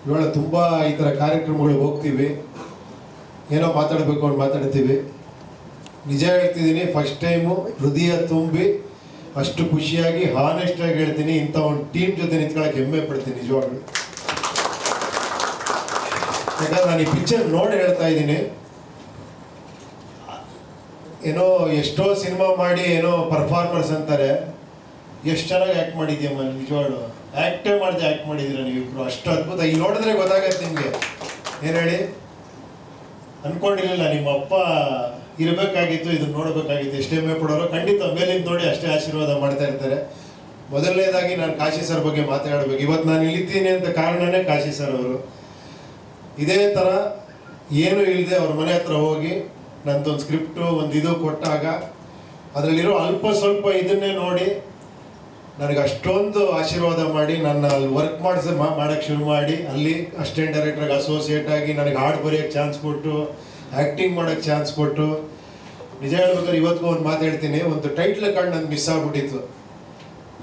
ಇವಾಗ ತುಂಬ ಈ ಥರ ಕಾರ್ಯಕ್ರಮಗಳಿಗೆ ಹೋಗ್ತೀವಿ, ಏನೋ ಮಾತಾಡಬೇಕು ಅಂತ ಮಾತಾಡ್ತೀವಿ. ನಿಜ ಹೇಳ್ತಿದ್ದೀನಿ, ಫಸ್ಟ್ ಟೈಮು ಹೃದಯ ತುಂಬಿ ಅಷ್ಟು ಖುಷಿಯಾಗಿ ಹಾನೆಸ್ಟಾಗಿ ಹೇಳ್ತೀನಿ, ಇಂಥ ಒಂದು ಟೀಮ್ ಜೊತೆ ನಿಂತ್ಕೊಳ್ಳೋಕೆ ಹೆಮ್ಮೆ ಪಡ್ತೀನಿ ನಿಜವಾಗ್ಲೂ. ಯಾಕಂದ್ರೆ ನಾನು ಈ ಪಿಕ್ಚರ್ ನೋಡಿ ಹೇಳ್ತಾ ಇದ್ದೀನಿ, ಏನೋ ಎಷ್ಟೋ ಸಿನಿಮಾ ಮಾಡಿ ಏನೋ ಪರ್ಫಾರ್ಮರ್ಸ್ ಅಂತಾರೆ, ಎಷ್ಟು ಚೆನ್ನಾಗಿ ಆ್ಯಕ್ಟ್ ಮಾಡಿದ್ಯಮ್ಮ ನಿಜವಾಗ್ಲು, ಆ್ಯಕ್ಟೇ ಮಾಡಿದೆ ಆ್ಯಕ್ಟ್ ಮಾಡಿದ್ದೀರ ನೀವಿಬ್ರು, ಅಷ್ಟು ಅದ್ಭುತ. ಈಗ ನೋಡಿದ್ರೆ ಗೊತ್ತಾಗತ್ತೆ ನಿಮಗೆ. ಏನು ಹೇಳಿ, ಅಂದ್ಕೊಂಡಿರಲಿಲ್ಲ ನಿಮ್ಮ ಅಪ್ಪ ಇರಬೇಕಾಗಿತ್ತು, ಇದನ್ನ ನೋಡಬೇಕಾಗಿತ್ತು. ಎಷ್ಟೇ ಹೆಮ್ಮೆ ಪಡೋರು ಖಂಡಿತ ಮೇಲಿಂದ ನೋಡಿ ಅಷ್ಟೇ ಆಶೀರ್ವಾದ ಮಾಡ್ತಾ ಇರ್ತಾರೆ. ಮೊದಲನೇದಾಗಿ ನಾನು ಕಾಶಿ ಸರ್ ಬಗ್ಗೆ ಮಾತಾಡಬೇಕು. ಇವತ್ತು ನಾನು ಇಲ್ಲಿದ್ದೀನಿ ಅಂತ ಕಾರಣನೇ ಕಾಶಿ ಸರ್ ಅವರು. ಇದೇ ಥರ ಏನು ಇಲ್ಲದೆ ಅವ್ರ ಮನೆ ಹತ್ರ ಹೋಗಿ ನಂದೊಂದು ಸ್ಕ್ರಿಪ್ಟು ಒಂದು ಇದು ಕೊಟ್ಟಾಗ ಅದರಲ್ಲಿರೋ ಅಲ್ಪ ಸ್ವಲ್ಪ ಇದನ್ನೇ ನೋಡಿ ನನಗೆ ಅಷ್ಟೊಂದು ಆಶೀರ್ವಾದ ಮಾಡಿ ನನ್ನ ಅಲ್ಲಿ ವರ್ಕ್ ಮಾಡೋಕ್ಕೆ ಶುರು ಮಾಡಿ, ಅಲ್ಲಿ ಅಸಿಸ್ಟೆಂಟ್ ಡೈರೆಕ್ಟ್ರಿಗೆ ಅಸೋಸಿಯೇಟ್ ಆಗಿ ನನಗೆ ಹಾಡು ಬರೆಯೋಕ್ಕೆ ಚಾನ್ಸ್ ಕೊಟ್ಟು, ಆ್ಯಕ್ಟಿಂಗ್ ಮಾಡೋಕ್ಕೆ ಚಾನ್ಸ್ ಕೊಟ್ಟು. ನಿಜ ಹೇಳ್ಬೇಕಾದ್ರೆ ಇವತ್ತಿಗೂ ಒಂದು ಮಾತು ಹೇಳ್ತೀನಿ, ಒಂದು ಟೈಟ್ಲ್ ಕಾರ್ಡ್ ನನಗೆ ಮಿಸ್ ಆಗ್ಬಿಟ್ಟಿತ್ತು.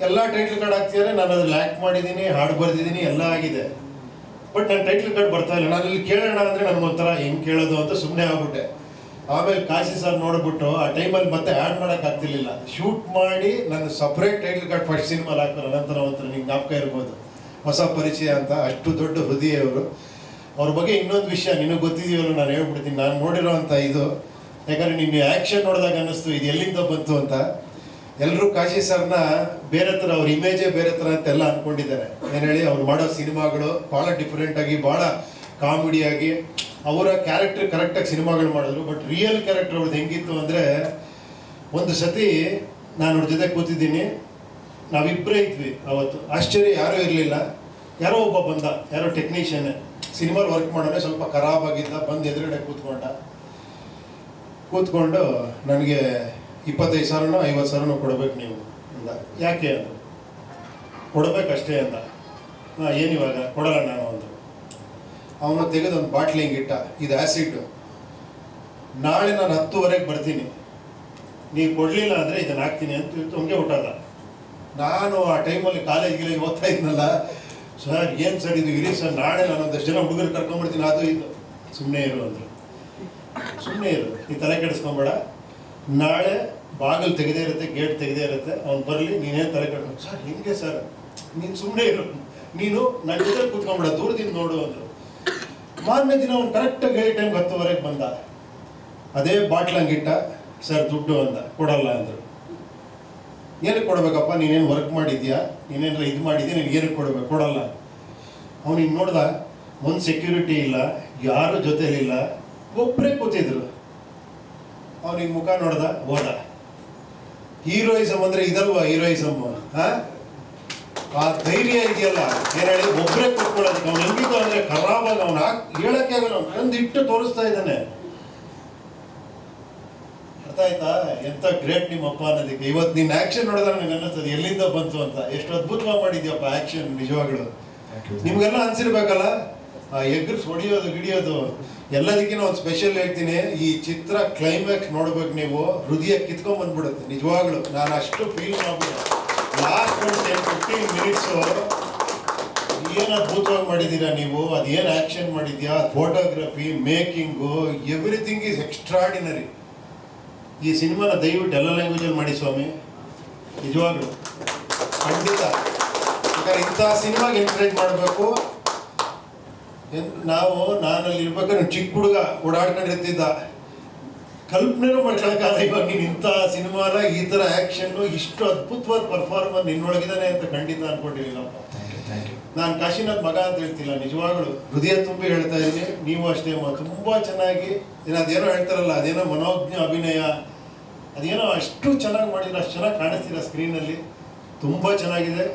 ಎಲ್ಲ ಟೈಟ್ಲ್ ಕಾರ್ಡ್ ಹಾಕ್ತಿದ್ದಾರೆ, ನಾನು ಅದ್ರಲ್ಲಿ ಆ್ಯಕ್ಟ್ ಮಾಡಿದ್ದೀನಿ, ಹಾಡು ಬರೆದಿದ್ದೀನಿ, ಎಲ್ಲ ಆಗಿದೆ. ಬಟ್ ನನ್ನ ಟೈಟ್ಲ್ ಕಾರ್ಡ್ ಬರ್ತಾ ಇಲ್ಲ. ನಾನು ಇಲ್ಲಿ ಕೇಳೋಣ ಅಂದರೆ ನನಗೊಂಥರ ಹೆಂಗೆ ಕೇಳೋದು ಅಂತ ಸುಮ್ಮನೆ ಆಗ್ಬಿಟ್ಟೆ. ಆಮೇಲೆ ಕಾಶಿ ಸರ್ ನೋಡ್ಬಿಟ್ಟು ಆ ಟೈಮಲ್ಲಿ ಮತ್ತೆ ಆ್ಯಡ್ ಮಾಡೋಕ್ಕಾಗ್ತಿರ್ಲಿಲ್ಲ. ಶೂಟ್ ಮಾಡಿ ನನ್ನ ಸಪ್ರೇಟ್ ಟೈಟ್ಲ್ ಕಾರ್ಡ್ ಫಸ್ಟ್ ಸಿನಿಮಾಲಿ ಹಾಕ್ತಾರೆ. ಅನಂತರ ಒಂಥರ ನಿಂಗೆ ಜ್ಞಾಪಕ ಇರ್ಬೋದು, ಹೊಸ ಪರಿಚಯ ಅಂತ. ಅಷ್ಟು ದೊಡ್ಡ ಹೃದಯ ಅವರು. ಅವ್ರ ಬಗ್ಗೆ ಇನ್ನೊಂದು ವಿಷಯ ನಿನಗೆ ಗೊತ್ತಿದೆಯಲ್ಲ, ನಾನು ಹೇಳ್ಬಿಡ್ತೀನಿ. ನಾನು ನೋಡಿರೋ ಅಂಥ ಇದು, ಯಾಕಂದರೆ ನಿನ್ನ ಆ್ಯಕ್ಷನ್ ನೋಡಿದಾಗ ಅನ್ನಿಸ್ತು ಇದು ಎಲ್ಲಿಂದ ಬಂತು ಅಂತ. ಎಲ್ಲರೂ ಕಾಶಿ ಸರ್ನ ಬೇರೆ ಥರ, ಅವ್ರ ಇಮೇಜೇ ಬೇರೆ ಥರ ಅಂತೆಲ್ಲ ಅಂದ್ಕೊಂಡಿದ್ದಾರೆ. ಏನು ಹೇಳಿ, ಅವ್ರು ಮಾಡೋ ಸಿನಿಮಾಗಳು ಭಾಳ ಡಿಫ್ರೆಂಟಾಗಿ, ಭಾಳ ಕಾಮಿಡಿಯಾಗಿ, ಅವರ ಕ್ಯಾರೆಕ್ಟರ್ ಕರೆಕ್ಟಾಗಿ ಸಿನಿಮಾಗಳು ಮಾಡಿದ್ರು. ಬಟ್ ರಿಯಲ್ ಕ್ಯಾರೆಕ್ಟರ್ ಅವ್ರದ್ದು ಹೆಂಗಿತ್ತು ಅಂದರೆ, ಒಂದು ಸತಿ ನಾನು ಅವ್ರ ಜೊತೆ ಕೂತಿದ್ದೀನಿ, ನಾವಿಬ್ಬರೇ ಇದ್ವಿ ಅವತ್ತು. ಆಶ್ಚರ್ಯ, ಯಾರೂ ಇರಲಿಲ್ಲ. ಯಾರೋ ಒಬ್ಬ ಬಂದ, ಯಾರೋ ಟೆಕ್ನಿಷಿಯನ್ನೇ, ಸಿನಿಮಾಲ್ ವರ್ಕ್ ಮಾಡೋಣ, ಸ್ವಲ್ಪ ಖರಾಬಾಗಿದ್ದ. ಬಂದು ಎದುರುಗಡೆ ಕೂತ್ಕೊಂಡು ನನಗೆ 25,000ನೋ 50,000ನೋ ಕೊಡಬೇಕು ನೀವು ಅಂದ. ಯಾಕೆ ಅಂದ. ಕೊಡಬೇಕಷ್ಟೇ ಅಂದ. ಹಾಂ, ಏನಿವಾಗ ಕೊಡಲ್ಲ ನಾನು ಅಂದರು. ಅವನು ತೆಗೆದು ಒಂದು ಬಾಟ್ಲಿಂಗ್ ಇಟ್ಟ, ಇದು ಆ್ಯಸಿಡ್, ನಾಳೆ ನಾನು 10:00 ಬರ್ತೀನಿ, ನೀವು ಕೊಡಲಿಲ್ಲ ಅಂದರೆ ಇದನ್ನು ಹಾಕ್ತೀನಿ ಅಂತ ಹಂಗೆ ಹುಟ್ಟದ. ನಾನು ಆ ಟೈಮಲ್ಲಿ ಕಾಲೇಜ್ಗೆ ಓದ್ತಾ ಇದ್ನಲ್ಲ, ಸರ್ ಏನು ಸರ್ ಇದು, ಇರಿ ಸರ್, ನಾಳೆ ನಾನು ಒಂದಷ್ಟು ಜನ ಹುಡುಗರು ಕರ್ಕೊಂಡ್ಬಿಡ್ತೀನಿ, ಅದು ಇದು. ಸುಮ್ಮನೆ ಇರು ಅಂದರು. ಸುಮ್ಮನೆ ಇರು, ನೀ ತಲೆ ಕೆಡಿಸ್ಕೊಂಬೇಡ, ನಾಳೆ ಬಾಗಿಲು ತೆಗೆದೇ ಇರುತ್ತೆ, ಗೇಟ್ ತೆಗೆದೇ ಇರುತ್ತೆ, ಅವ್ನು ಬರಲಿ, ನೀನೇನು ತಲೆ ಕೆಡ್ಕೊಂಡು. ಸರ್ ಹಿಂಗೆ ಸರ್, ನೀನು ಸುಮ್ಮನೆ ಇರು, ನೀನು ನನ್ನ ಜೊತೆ ಕೂತ್ಕೊಂಬೇಡ, ದೂರದಿಂದ ನೋಡು ಅಂದರು. ಮಾರನೇ ದಿನ ಅವ್ನು ಕರೆಕ್ಟಾಗಿ ಗೇಟ್ ಟೈಮ್ಗೆ 10:00 ಬಂದ. ಅದೇ ಬಾಟ್ಲಂಗಿಟ್ಟ, ಸರ್ ದುಡ್ಡು ಅಂದ. ಕೊಡಲ್ಲ ಅಂದರು. ಏನಕ್ಕೆ ಕೊಡಬೇಕಪ್ಪ, ನೀನೇನು ವರ್ಕ್ ಮಾಡಿದ್ಯಾ, ನೀನೇನಾರ ಇದು ಮಾಡಿದ್ಯಾ, ನೀನು ಏನಕ್ಕೆ ಕೊಡಬೇಕು, ಕೊಡಲ್ಲ. ಅವ್ನು ಹಿಂಗೆ ನೋಡ್ದ, ಒಂದು ಸೆಕ್ಯೂರಿಟಿ ಇಲ್ಲ, ಯಾರು ಜೊತೆಲಿಲ್ಲ, ಒಬ್ಬರೇ ಕೂತಿದ್ರು. ಅವನಿಗೆ ಮುಖ ನೋಡ್ದ, ಹೋದ. ಹೀರೋಯಿಸಮ್ ಅಂದರೆ ಇದಲ್ವಾ ಹೀರೋಯಿಸಮ್? ಹಾಂ, ಆ ಧೈರ್ಯ ಇದೆಯಲ್ಲ, ಏನು ಹೇಳಿ, ಒಬ್ಬರೇ ಕೂತ್ಕೊಳ್ಳೋದಕ್ಕೆ. ಅವ್ನು ಹೆಂಗಿದ್ದು ಅಂದರೆ ಖರಾಬಾಗಿ, ಅವ್ನು ಹೇಳೋಕ್ಕೆ ಆಗಲ್ಲ, ಒಂದು ಇಟ್ಟು ತೋರಿಸ್ತಾ ಇದ್ದಾನೆ. ಅರ್ಥ ಆಯ್ತಾ? ಎಂಥ ಗ್ರೇಟ್ ನಿಮ್ಮಪ್ಪ ಅನ್ನೋದಕ್ಕೆ. ಇವತ್ತು ನಿನ್ನ ಆ್ಯಕ್ಷನ್ ನೋಡಿದ್ರೆ ನನಗೆ ಅನ್ನಿಸ್ತದೆ ಎಲ್ಲಿಂದ ಬಂತು ಅಂತ. ಎಷ್ಟು ಅದ್ಭುತವಾಗಿ ಮಾಡಿದ್ಯಪ್ಪ ಆ್ಯಕ್ಷನ್, ನಿಜವಾಗ್ಲು. ನಿಮಗೆಲ್ಲ ಅನ್ಸಿರ್ಬೇಕಲ್ಲ, ಆ ಎಗ್ರಿಸ್ ಹೊಡಿಯೋದು ಗಿಡಿಯೋದು. ಎಲ್ಲದಕ್ಕಿಂತ ಒಂದು ಸ್ಪೆಷಲ್ ಹೇಳ್ತೀನಿ, ಈ ಚಿತ್ರ ಕ್ಲೈಮ್ಯಾಕ್ಸ್ ನೋಡ್ಬೇಕು ನೀವು, ಹೃದಯ ಕಿತ್ಕೊಂಡ್ಬಂದ್ಬಿಡುತ್ತೆ ನಿಜವಾಗ್ಲು. ನಾನು ಅಷ್ಟು ಫೀಲ್ ಮಾಡ್ಬಿಟ್ಟೆ. ಲಾಸ್ಟ್ ಒಂದು 10-15 ಮಿನಿಟ್ಸು ಏನು ಅದ್ಭುತವಾಗಿ ಮಾಡಿದ್ದೀರಾ ನೀವು. ಅದೇನು ಆ್ಯಕ್ಷನ್ ಮಾಡಿದ್ಯಾ, photography, making, everything is extraordinary. ಈ ಸಿನಿಮಾನ ದಯವಿಟ್ಟು ಎಲ್ಲ ಲ್ಯಾಂಗ್ವೇಜಲ್ಲಿ ಮಾಡಿ ಸ್ವಾಮಿ, ನಿಜವಾಗ್ಲು ಖಂಡಿತ. ಯಾಕಂದ್ರೆ ಇಂಥ ಸಿನಿಮಾಗೆ ಎನ್ಕರೇಜ್ ಮಾಡಬೇಕು. ನಾನಲ್ಲಿ ಇರ್ಬೇಕಾದ್ರೆ ಚಿಕ್ಕ ಹುಡುಗ ಓಡಾಡ್ಕೊಂಡಿರ್ತಿದ್ದ, ಕಲ್ಪನೆನೂ ಮಾಡ್ಕೊಳಕ್ಕಾಗಲ್ಲ. ಇವಾಗ ನೀನು ಇಂಥ ಸಿನಿಮಾನ, ಈ ಥರ ಆ್ಯಕ್ಷನ್ನು, ಇಷ್ಟು ಅದ್ಭುತವಾದ ಪರ್ಫಾರ್ಮೆನ್ಸ್ ನಿನ್ನೊಳಗಿದಾನೆ ಅಂತ ಖಂಡಿತ ಅನ್ಕೊಂಡಿರಲಿಲ್ಲಪ್ಪ. ನಾನು ಕಾಶಿನಾಥ್ ಮಗ ಅಂತ ಹೇಳ್ತಿಲ್ಲ, ನಿಜವಾಗ್ಲು ಹೃದಯ ತುಂಬಿ ಹೇಳ್ತಾ ಇದ್ದೀನಿ. ನೀವು ಅಷ್ಟೇ ತುಂಬ ಚೆನ್ನಾಗಿ, ಅದೇನೋ ಹೇಳ್ತಾರಲ್ಲ, ಅದೇನೋ ಮನೋಜ್ಞ ಅಭಿನಯ, ಅದೇನೋ ಅಷ್ಟು ಚೆನ್ನಾಗಿ ಮಾಡಿದ್ರೆ, ಅಷ್ಟು ಚೆನ್ನಾಗಿ ಕಾಣಿಸ್ತೀರ ಸ್ಕ್ರೀನಲ್ಲಿ, ತುಂಬ ಚೆನ್ನಾಗಿದೆ.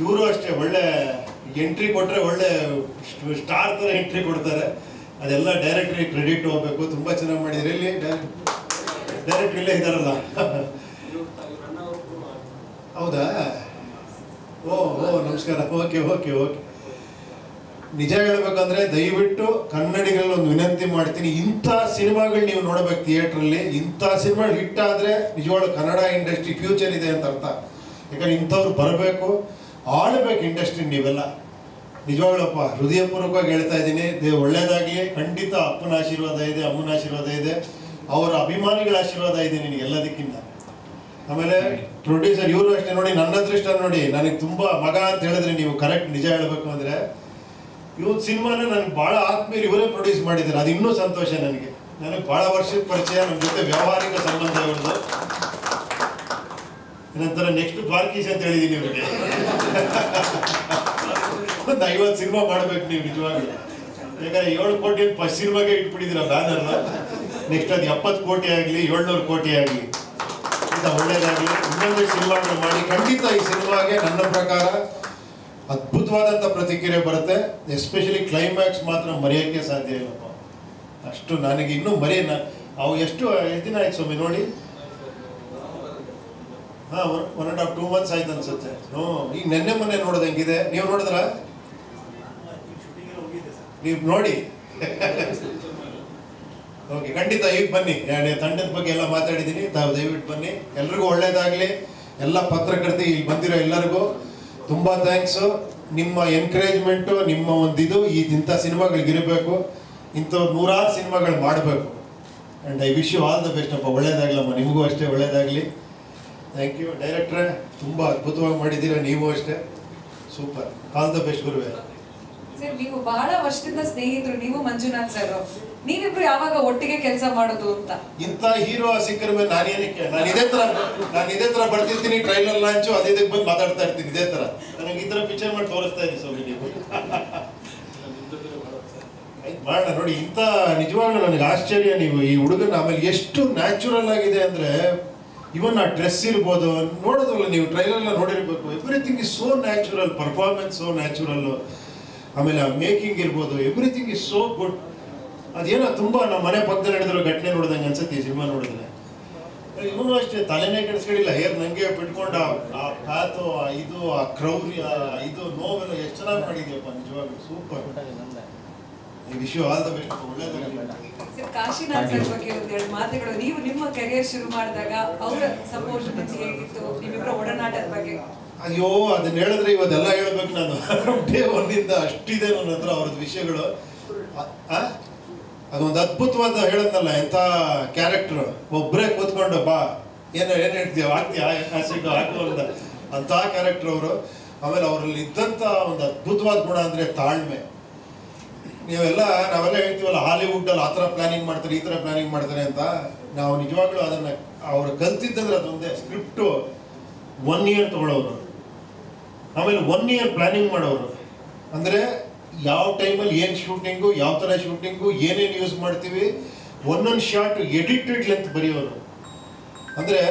ಇವರು ಅಷ್ಟೇ ಒಳ್ಳೆ ಎಂಟ್ರಿ ಕೊಟ್ಟರೆ ಒಳ್ಳೆ ಸ್ಟಾರ್ ಥರ ಎಂಟ್ರಿ ಕೊಡ್ತಾರೆ. ಅದೆಲ್ಲ ಡೈರೆಕ್ಟ್ರಿಗೆ ಕ್ರೆಡಿಟ್ ಹೋಗ್ಬೇಕು, ತುಂಬ ಚೆನ್ನಾಗಿ ಮಾಡಿದ್ರು. ಇಲ್ಲಿ ಡೈರೆಕ್ಟ್ರ್ ಇಲ್ಲೇ ಇದ್ದಾರಲ್ಲ, ಹೌದಾ? ಓ ನಮಸ್ಕಾರ. ಓಕೆ. ನಿಜ ಹೇಳ್ಬೇಕಂದ್ರೆ ದಯವಿಟ್ಟು ಕನ್ನಡಿಗರಲ್ಲಿ ಒಂದು ವಿನಂತಿ ಮಾಡ್ತೀನಿ, ಇಂಥ ಸಿನಿಮಾಗಳು ನೀವು ನೋಡಬೇಕು ಥಿಯೇಟ್ರಲ್ಲಿ. ಇಂಥ ಸಿನಿಮಾಗಳು ಹಿಟ್ ಆದರೆ ನಿಜವಾಗ್ಲೂ ಕನ್ನಡ ಇಂಡಸ್ಟ್ರಿ ಫ್ಯೂಚರ್ ಇದೆ ಅಂತ ಅರ್ಥ. ಯಾಕಂದ್ರೆ ಇಂಥವ್ರು ಬರಬೇಕು, ಆಳ್ಬೇಕು ಇಂಡಸ್ಟ್ರಿ. ನೀವೆಲ್ಲ ನಿಜವಾಗ್ಲಪ್ಪ ಹೃದಯಪೂರ್ವಕವಾಗಿ ಹೇಳ್ತಾ ಇದ್ದೀನಿ, ಒಳ್ಳೇದಾಗ್ಲಿ. ಖಂಡಿತ ಅಪ್ಪನ ಆಶೀರ್ವಾದ ಇದೆ, ಅಮ್ಮನ ಆಶೀರ್ವಾದ ಇದೆ, ಅವರ ಅಭಿಮಾನಿಗಳ ಆಶೀರ್ವಾದ ಇದೆ ನಿನಗೆ ಎಲ್ಲದಕ್ಕಿಂತ. ಆಮೇಲೆ ಪ್ರೊಡ್ಯೂಸರ್ ಇವರು ಅಷ್ಟೇ ನೋಡಿ, ನನ್ನ ಅದೃಷ್ಟ ನೋಡಿ, ನನಗೆ ತುಂಬಾ ಮಗ ಅಂತ ಹೇಳಿದ್ರೆ ನೀವು ಕರೆಕ್ಟ್ ನಿಜ ಹೇಳ್ಬೇಕು ಅಂದ್ರೆ, ಇವ್ರ ಸಿನಿಮಾನ ನನಗೆ ಬಹಳ ಆತ್ಮೀಯರು ಇವರೇ ಪ್ರೊಡ್ಯೂಸ್ ಮಾಡಿದ್ದಾರೆ. ಅದು ಇನ್ನೂ ಸಂತೋಷ ನನಗೆ. ನನಗೆ ಬಹಳ ವರ್ಷದ ಪರಿಚಯ, ನಮ್ಮ ಜೊತೆ ವ್ಯಾವಹಾರಿಕ ಸಂಬಂಧ ಇವ್ರದ್ದು. ನಂತರ ನೆಕ್ಸ್ಟ್ ದ್ವಾರಕೀಶ್ ಅಂತ ಹೇಳಿದೀನಿ ಇವ್ರಿಗೆ. ಒಂದು 50 ಸಿನಿಮಾ ಮಾಡ್ಬೇಕು ನೀವು ನಿಜವಾಗ್ಲೂ. ಯಾಕಂದ್ರೆ 7 ಕೋಟಿ ಫಸ್ಟ್ ಸಿನಿಮಾಗೆ ಇಟ್ಬಿಟ್ಟಿದ್ದೀರ ಬ್ಯಾನರ್. ನೆಕ್ಸ್ಟ್ ಅದು 70 ಕೋಟಿ ಆಗಲಿ, 700 ಕೋಟಿ ಆಗಲಿ, ಇಂಥ ಒಳ್ಳೇದಾಗಲಿ. ಇನ್ನೊಂದು ಸಿನಿಮಾಗಳು ಮಾಡಿ. ಖಂಡಿತ ಈ ಸಿನಿಮಾಗೆ ನನ್ನ ಪ್ರಕಾರ ಅದ್ಭುತವಾದಂಥ ಪ್ರತಿಕ್ರಿಯೆ ಬರುತ್ತೆ. ಎಸ್ಪೆಷಲಿ ಕ್ಲೈಮ್ಯಾಕ್ಸ್ ಮಾತ್ರ ಮರೆಯೋಕ್ಕೆ ಸಾಧ್ಯ ಇಲ್ಲಪ್ಪ. ಅಷ್ಟು ನನಗೆ ಇನ್ನೂ ಅವು ಎಷ್ಟು ದಿನ ಆಯ್ತು ಸ್ವಾಮಿ ನೋಡಿ? 1.5-2 months ಆಯ್ತು ಅನ್ಸುತ್ತೆ. ಈಗ ನೆನ್ನೆ ಮೊನ್ನೆ ನೋಡೋದು ಹೆಂಗಿದೆ, ನೀವು ನೋಡಿದ್ರ? ನೀವು ನೋಡಿ. ಓಕೆ, ಖಂಡಿತ ಈಗ ಬನ್ನಿ. ತಂಡದ ಬಗ್ಗೆ ಎಲ್ಲ ಮಾತಾಡಿದ್ದೀನಿ, ತಾವು ದಯವಿಟ್ಟು ಬನ್ನಿ. ಎಲ್ರಿಗೂ ಒಳ್ಳೇದಾಗಲಿ. ಎಲ್ಲ ಪತ್ರಕರ್ತಿ ಇಲ್ಲಿ ಬಂದಿರೋ ಎಲ್ಲರಿಗೂ ತುಂಬಾ ಥ್ಯಾಂಕ್ಸು. ನಿಮ್ಮ ಎನ್ಕರೇಜ್ಮೆಂಟು, ನಿಮ್ಮ ಒಂದಿದು ಇಂಥ ಸಿನಿಮಾಗಳಿಗಿರಬೇಕು. ಇಂಥವ್ರು 100 ಸಿನಿಮಾಗಳು ಮಾಡಬೇಕು. And I wish you all the best ಅಪ್ಪ. ಒಳ್ಳೇದಾಗಲಮ್ಮ, ನಿಮಗೂ ಅಷ್ಟೇ ಒಳ್ಳೇದಾಗಲಿ. ಥ್ಯಾಂಕ್ ಯು ಡೈರೆಕ್ಟ್ರೆ, ತುಂಬ ಅದ್ಭುತವಾಗಿ ಮಾಡಿದ್ದೀರಾ. ನೀವು ಅಷ್ಟೇ ಸೂಪರ್. ಆಲ್ ದ ಬೆಸ್ಟ್ ಗುರುವೇ. ಸರ್, ನೀವು ಬಹಳ ವರ್ಷದಿಂದ ಸ್ನೇಹಿತರು, ನೀವು ಮಂಜುನಾಥ್ ಸರ್. ನೀವಿಬ್ರು ಯಾವಾಗ ಒಟ್ಟಿಗೆ ಕೆಲಸ ಮಾಡೋದು ಅಂತ? ಇಂಥ ಹೀರೋ ಸಿಕ್ಕರ ಮೇಲೆ ನಾನೇನಕ್ಕೆ, ನಾನು ಇದೇ ತರ ಬರ್ತಿರ್ತೀನಿ. ಟ್ರೈಲರ್ ಲಾಂಚು ಅದೇ ಬಂದು ಮಾತಾಡ್ತಾ ಇರ್ತೀನಿ ಇದೇ ತರ. ನನಗೆ ಈ ತರ ಪಿಕ್ಚರ್ ಮಾಡಿ ತೋರಿಸ್ತಾ ಇದ್ದೀನಿ ಸ್ವಾಮಿ ನೀವು. ಮಾಡೋಣ ನೋಡಿ. ಇಂಥ ನಿಜವಾಗ್ಲೂ ನನಗೆ ಆಶ್ಚರ್ಯ. ನೀವು ಈ ಹುಡುಗನ ಆಮೇಲೆ ಎಷ್ಟು ನ್ಯಾಚುರಲ್ ಆಗಿದೆ ಅಂದ್ರೆ, ಇವನ್ ಆ ಡ್ರೆಸ್ ಇರ್ಬೋದು, ನೋಡೋದಲ್ಲ ನೀವು ಟ್ರೈಲರ್ ನೋಡಿರ್ಬೇಕು. Everything is so natural, performance so natural. ಆಮೇಲೆ ಆ ಮೇಕಿಂಗ್ ಇರ್ಬೋದು, ಎವ್ರಿಥಿಂಗ್ ಇಸ್ ಸೋ ಗುಡ್. ಅದೇನೋ ತುಂಬಾ ನಮ್ಮ ಮನೆ ಪಕ್ಕದಲ್ಲಿ ನಡೆದಿರೋ ಘಟನೆ ನೋಡಿದಂಗೆ ಅನ್ಸುತ್ತೆ ಈ ಸಿನಿಮಾ ನೋಡಿದ್ರೆ. ಇವನು ಅಷ್ಟೇ ತಲೆನೇ ಕೆಡಿಸ್ಕೊಂಡಿಲ್ಲ. ಹೇರ್ ನಂಗೆ ಬಿಟ್ಕೊಂಡ ಆ ಪ್ಯಾತು, ಇದು ಆ ಕ್ರೌರ್ಯ, ಇದು ನೋವೆಲ್ಲ ಎಷ್ಟು ಚೆನ್ನಾಗಿ ಮಾಡಿದ್ಯಪ್ಪ. ನಿಜವಾಗ್ಲೂ ಸೂಪರ್. ಈ ವಿಷಯ ಆಲ್ ದ ಬೆಸ್ಟ್. ಒಳ್ಳೇದಾಗಲಿ. ಕಾಶಿನಾಥ್ ಸರ್ ಬಗ್ಗೆ ಒಂದೆರಡು ಮಾತುಗಳು. ನೀವು ನಿಮ್ಮ ಕೆರಿಯರ್ ಶುರು ಮಾಡಿದಾಗ ಅವರ ಸಪೋರ್ಟ್ ಹೇಗಿತ್ತು, ನಿಮ್ಮಿಬ್ಬರ ಒಡನಾಟದ ಬಗ್ಗೆ? ಅಯ್ಯೋ, ಅದನ್ನ ಹೇಳಿದ್ರೆ ಇವತ್ತೆಲ್ಲ ಹೇಳ್ಬೇಕು ನಾನು. ಡೇ ಒಂದಿಂದ ಅಷ್ಟಿದೆ ನನ್ನ ಹತ್ರ ಅವ್ರದ್ದು ವಿಷಯಗಳು. ಅದೊಂದು ಅದ್ಭುತವಾದ ಹೇಳದ್ನಲ್ಲ, ಎಂಥ ಕ್ಯಾರೆಕ್ಟರ್. ಒಬ್ಬರೇ ಕೂತ್ಕೊಂಡು ಬಾ ಏನ್ ಹೇಳ್ತೀವಿ ಆಗ್ತೀಯ ಹಾಕುವ ಅಂತ ಕ್ಯಾರೆಕ್ಟರ್ ಅವರು. ಆಮೇಲೆ ಅವರಲ್ಲಿ ಇದ್ದಂಥ ಒಂದು ಅದ್ಭುತವಾದ ಗುಣ ಅಂದ್ರೆ ತಾಳ್ಮೆ. ನಾವೆಲ್ಲ ಹೇಳ್ತೀವಲ್ಲ, ಹಾಲಿವುಡ್ ಅಲ್ಲಿ ಆ ಥರ ಪ್ಲಾನಿಂಗ್ ಮಾಡ್ತಾರೆ, ಈ ಥರ ಪ್ಲಾನಿಂಗ್ ಮಾಡ್ತಾರೆ ಅಂತ. ನಾವು ನಿಜವಾಗ್ಲೂ ಅದನ್ನ ಅವ್ರು ಕಲ್ತಿದ್ದಂದ್ರೆ ಅದೊಂದೇ. ಸ್ಕ್ರಿಪ್ಟು 1 year ತಗೊಳ್ಳೋರು, ಆಮೇಲೆ 1 year ಪ್ಲಾನಿಂಗ್ ಮಾಡೋರು. ಅಂದ್ರೆ ಯಾವ ಟೈಮಲ್ಲಿ ಏನು ಶೂಟಿಂಗು, ಯಾವ ಥರ ಶೂಟಿಂಗು, ಏನೇನು ಯೂಸ್ ಮಾಡ್ತೀವಿ, ಒಂದೊಂದು ಶಾರ್ಟ್ ಎಡಿಟೆಡ್ ಲೆಂತ್ ಬರೆಯೋರು. ಅಂದರೆ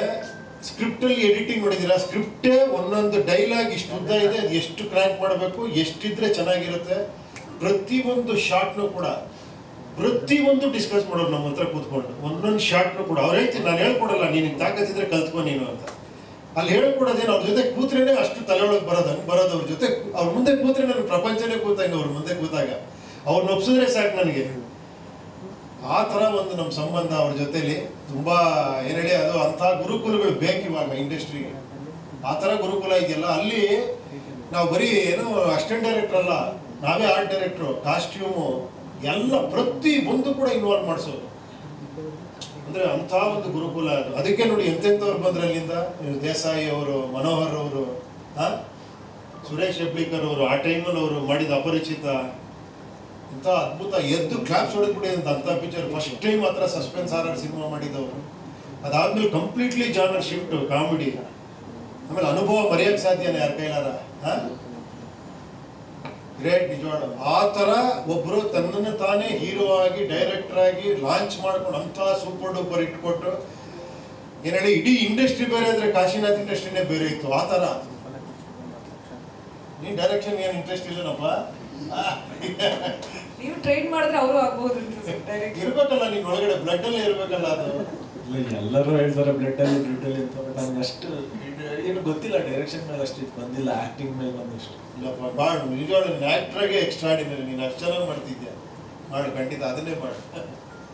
ಸ್ಕ್ರಿಪ್ಟಲ್ಲಿ ಎಡಿಟಿಂಗ್ ನೋಡಿದ್ದೀರಾ? ಸ್ಕ್ರಿಪ್ಟೇ ಒಂದೊಂದು ಡೈಲಾಗ್ ಇಷ್ಟು ಉದ್ದ ಇದೆ, ಅದು ಎಷ್ಟು ಕ್ರ್ಯಾಂಕ್ ಮಾಡಬೇಕು, ಎಷ್ಟಿದ್ರೆ ಚೆನ್ನಾಗಿರುತ್ತೆ. ಪ್ರತಿಯೊಂದು ಶಾರ್ಟ್ನು ಕೂಡ ಪ್ರತಿಯೊಂದು ಡಿಸ್ಕಸ್ ಮಾಡೋರು ನಮ್ಮ ಹತ್ರ ಕೂತ್ಕೊಂಡು. ಒಂದೊಂದು ಶಾರ್ಟ್ನು ಕೂಡ ಅವ್ರು ಹೇಳ್ತೀನಿ, ನಾನು ಹೇಳ್ಕೊಡಲ್ಲ, ನಿನಗೆ ತಾಕತ್ತಿದ್ರೆ ಕಲ್ತ್ಕೊ ನೀನು ಅಂತ. ಅಲ್ಲಿ ಹೇಳ್ಕೊಡೋದೇನು, ಅವ್ರ ಜೊತೆ ಕೂತ್ರೇನೆ ಅಷ್ಟು ತಲೆಯೊಳಗೆ ಬರೋದು. ಅವ್ರ ಜೊತೆ ಅವ್ರ ಮುಂದೆ ಕೂತ್ರೆ ನನಗೆ ಪ್ರಪಂಚನೇ ಕೂತಂಗೆ. ಅವ್ರ ಮುಂದೆ ಕೂತಾಗ ಅವ್ರನ್ನ ಒಪ್ಸಿದ್ರೆ ಸಾಕು ನನಗೆ. ಆ ಥರ ಒಂದು ನಮ್ಮ ಸಂಬಂಧ ಅವ್ರ ಜೊತೆಲಿ ತುಂಬಾ ಏನು ಹೇಳಿ, ಅದು ಅಂಥ ಗುರುಕುಲಗಳು ಬೇಕು ಇವಾಗ ಇಂಡಸ್ಟ್ರಿಗೆ. ಆ ಥರ ಗುರುಕುಲ ಇದೆಯಲ್ಲ, ಅಲ್ಲಿ ನಾವು ಬರೀ ಏನು ಅಸಿಸ್ಟೆಂಟ್ ಡೈರೆಕ್ಟರ್ ಅಲ್ಲ, ನಾವೇ ಆರ್ಟ್ ಡೈರೆಕ್ಟ್ರು, ಕಾಸ್ಟ್ಯೂಮು ಎಲ್ಲ ಪ್ರತಿ ಒಂದು ಕೂಡ ಇನ್ವಾಲ್ವ್ ಮಾಡಿಸೋದು. ಅಂದ್ರೆ ಅಂಥ ಒಂದು ಗುರುಕುಲ ಅದು. ಅದಕ್ಕೆ ನೋಡಿ ಎಂತೆಂಥವ್ರು ಬಂದ್ರೆ ಅಲ್ಲಿಂದ. ದೇಸಾಯಿ ಅವರು, ಮನೋಹರ್ ಅವರು, ಸುರೇಶ್ ಹೆಬ್ಳಿಕರ್ ಅವರು, ಆ ಟೈಮಲ್ಲಿ ಅವರು ಮಾಡಿದ ಅಪರಿಚಿತ ಇಂಥ ಅದ್ಭುತ. ಎದ್ದು ಕ್ಲಾಪ್ಸ್ ಹೊಡೆದ್ಬಿಡಿ ಅಂತ ಪಿಕ್ಚರ್. ಫಸ್ಟ್ ಟೈಮ್ ಮಾತ್ರ ಸಸ್ಪೆನ್ಸ್ ಹಾರರ್ ಸಿನಿಮಾ ಮಾಡಿದವರು. ಅದಾದ್ಮೇಲೆ ಕಂಪ್ಲೀಟ್ಲಿ ಜಾನರ್ ಶಿಫ್ಟ್, ಕಾಮಿಡಿ. ಆಮೇಲೆ ಅನುಭವ ಮರೆಯಕ್ಕೆ ಸಾಧ್ಯನೇ ಯಾರ ಕೈಲಾರ. ಗ್ರೇಟ್ ನಿಜವಾಡ. ಆ ಥರ ಒಬ್ಬರು ತನ್ನನ್ನು ತಾನೇ ಹೀರೋ ಆಗಿ, ಡೈರೆಕ್ಟರ್ ಆಗಿ ಲಾಂಚ್ ಮಾಡ್ಕೊಂಡು ಅಂಥ ಸೂಪರ್ ಡೂಪರ್ ಇಟ್ಕೊಟ್ಟು ಏನು ಹೇಳಿ, ಇಡೀ ಇಂಡಸ್ಟ್ರಿ ಬೇರೆ ಇದ್ರೆ ಕಾಶಿನಾಥ್ ಇಂಡಸ್ಟ್ರಿನೇ ಬೇರೆ ಇತ್ತು. ಆ ಥರ ನೀನ್ ಡೈರೆಕ್ಷನ್ ಏನು ಇಂಟ್ರೆಸ್ಟ್ ಇಲ್ಲನಪ್ಪ? ನೀವು ಟ್ರೈನ್ ಮಾಡಿದ್ರೆ ಅವರು ಆಗ್ಬಹುದು. ಇರ್ಬೇಕಲ್ಲ, ನೀನ್ ಒಳಗಡೆ ಬ್ಲಡ್ ಅಲ್ಲೇ ಇರ್ಬೇಕಲ್ಲ ಅದು. ಎಲ್ಲರೂ ಹೇಳ್ತಾರೆ ಬ್ಲಡ್ ಅಲ್ಲಿ ಅಂತ. ನಂಗೆ ಅಷ್ಟು ಏನು ಗೊತ್ತಿಲ್ಲ, ಡೈರೆಕ್ಷನ್ ಮೇಲೆ ಅಷ್ಟು ಬಂದಿಲ್ಲ, ಆಕ್ಟಿಂಗ್ ಮೇಲೆ ಬಂದಷ್ಟು. ಇಲ್ಲಪ್ಪ, ಮಾಡು ನಿಜವಾಗ್ಲೂ. ಆಕ್ಟ್ರಾಗೆ ಎಕ್ಸ್ಟ್ರಾಡಿನರಿ. ನೀನು ಅಷ್ಟು ಚೆನ್ನಾಗಿ ಮಾಡ್ತಿದ್ಯಾ, ಮಾಡು ಖಂಡಿತ, ಅದನ್ನೇ ಮಾಡು.